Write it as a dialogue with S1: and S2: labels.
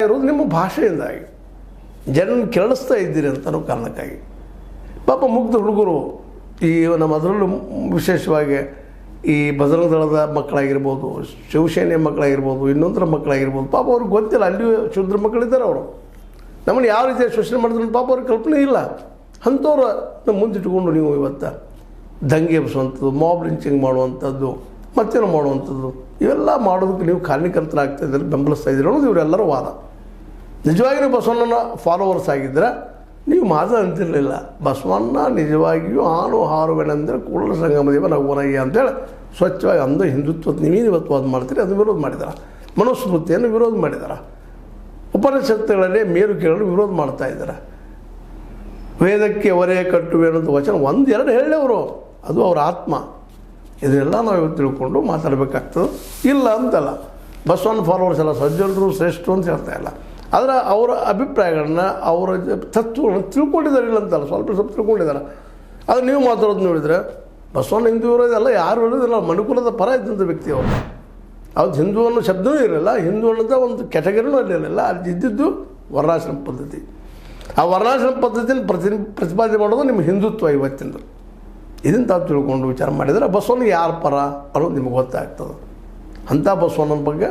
S1: ಇರೋದು ನಿಮ್ಮ ಭಾಷೆಯಿಂದಾಗಿ ಜನರನ್ನು ಕೆರಳಿಸ್ತಾ ಇದ್ದೀರಿ ಅಂತ ಅನ್ನೋ ಕಾರಣಕ್ಕಾಗಿ. ಪಾಪ ಮುಗ್ಧ ಹುಡುಗರು ಈ ನಮ್ಮ ಅದರಲ್ಲೂ ವಿಶೇಷವಾಗಿ ಈ ಬಜರಂಗ ದಳದ ಮಕ್ಕಳಾಗಿರ್ಬೋದು, ಶಿವಸೇನೆ ಮಕ್ಕಳಾಗಿರ್ಬೋದು, ಇನ್ನೊಂದರ ಮಕ್ಕಳಾಗಿರ್ಬೋದು, ಪಾಪ ಅವ್ರಿಗೆ ಗೊತ್ತಿಲ್ಲ. ಅಲ್ಲಿಯೂ ಶೂದ್ರ ಮಕ್ಕಳಿದ್ದಾರೆ. ಅವರು ನಮ್ಮನ್ನು ಯಾವ ರೀತಿ ಶೋಷಣೆ ಮಾಡಿದ್ರು ಪಾಪ ಅವ್ರಿಗೆ ಕಲ್ಪನೆ ಇಲ್ಲ. ಅಂಥವ್ರು ನಮ್ಮ ಮುಂದಿಟ್ಟುಕೊಂಡು ನೀವು ಇವತ್ತು ದಂಗೆ ಎಬ್ಬಿಸುವಂಥದ್ದು, ಮಾಬ್ ಲಿಂಚಿಂಗ್ ಮಾಡುವಂಥದ್ದು, ಮತ್ತೇನೋ ಮಾಡುವಂಥದ್ದು, ಇವೆಲ್ಲ ಮಾಡೋದಕ್ಕೆ ನೀವು ಕಾರಣಕರ್ತರಾಗ್ತಾ ಇದ್ದಾರೆ, ಬೆಂಬಲಿಸ್ತಾ ಇದ್ದೀರಿ ಅನ್ನೋದು ಇವರೆಲ್ಲರ ವಾದ. ನಿಜವಾಗಿ ನೀವು ಬಸವಣ್ಣನ ಫಾಲೋವರ್ಸ್ ಆಗಿದ್ದರೆ ನೀವು ಮಾದ ಅಂತಿರಲಿಲ್ಲ. ಬಸವಣ್ಣ ನಿಜವಾಗಿಯೂ ಆನು ಹಾರುವೆನೆಂದರೆ ಕೂಡಲ ಸಂಗಮದೇವ ನಗುವನಯ್ಯ ಅಂತೇಳಿ ಸ್ವಚ್ಛವಾಗಿ ಅಂದು ಹಿಂದುತ್ವ ನೀವೇನು ಇವತ್ತು ವಾದ ಮಾಡ್ತೀರಿ, ಅದು ವಿರೋಧ ಮಾಡಿದಾರೆ. ಮನುಸ್ಮೃತಿಯನ್ನು ವಿರೋಧ ಮಾಡಿದ್ದಾರೆ. ಉಪನಿಷತ್ತುಗಳಲ್ಲೇ ಮೇರುಕೆಗಳನ್ನು ವಿರೋಧ ಮಾಡ್ತಾ ಇದ್ದಾರೆ. ವೇದಕ್ಕೆ ಅವರೇ ಕಟ್ಟುವೆ ಅನ್ನೋದು ವಚನ ಒಂದೆರಡು ಹೇಳವರು, ಅದು ಅವರ ಆತ್ಮ. ಇದನ್ನೆಲ್ಲ ನಾವು ಇವತ್ತು ತಿಳ್ಕೊಂಡು ಮಾತಾಡಬೇಕಾಗ್ತದೆ. ಇಲ್ಲ ಅಂತಲ್ಲ, ಬಸವಣ್ಣ ಫಾಲೋವರ್ಸ್ ಎಲ್ಲ ಸಜ್ಜನರು ಶ್ರೇಷ್ಠರು ಅಂತ ಹೇಳ್ತಾ ಇಲ್ಲ. ಆದರೆ ಅವರ ಅಭಿಪ್ರಾಯಗಳನ್ನ, ಅವರ ತತ್ವಗಳನ್ನು ತಿಳ್ಕೊಂಡಿದ್ದಾರೆ. ಇಲ್ಲ ಅಂತಲ್ಲ, ಸ್ವಲ್ಪ ತಿಳ್ಕೊಂಡಿದ್ದಾರೆ. ಅದು ನೀವು ಮಾತಾಡೋದು ನೋಡಿದರೆ ಬಸವಣ್ಣ ಹಿಂದೂ ಇರೋದೆಲ್ಲ ಯಾರು ಇರೋದಿಲ್ಲ, ಮನುಕುಲದ ಪರ ಇದ್ದಂಥ ವ್ಯಕ್ತಿ ಅವರು. ಅದು ಹಿಂದೂ ಅನ್ನೋ ಶಬ್ದವೂ ಇರಲಿಲ್ಲ, ಹಿಂದೂ ಅನ್ನೋದ ಒಂದು ಕ್ಯಾಟಗರಿನೂ ಅಲ್ಲಿರಲಿಲ್ಲ. ಅಲ್ಲಿ ಇದ್ದಿದ್ದು ವರ್ಣಾಶ್ರಮ ಪದ್ಧತಿ. ಆ ವರ್ಣಾಶ್ರಮ ಪದ್ಧತಿಯನ್ನು ಪ್ರತಿಪಾದನೆ ಮಾಡೋದು ನಿಮ್ಮ ಹಿಂದುತ್ವ ಇವತ್ತಿಂದು. ಇದನ್ನು ತಾವು ತಿಳ್ಕೊಂಡು ವಿಚಾರ ಮಾಡಿದರೆ ಬಸವಣ್ಣ ಯಾರ ಪರ ಅನ್ನೋದು ನಿಮಗೆ ಗೊತ್ತಾಗ್ತದೆ. ಅಂಥ ಬಸವಣ್ಣನ ಬಗ್ಗೆ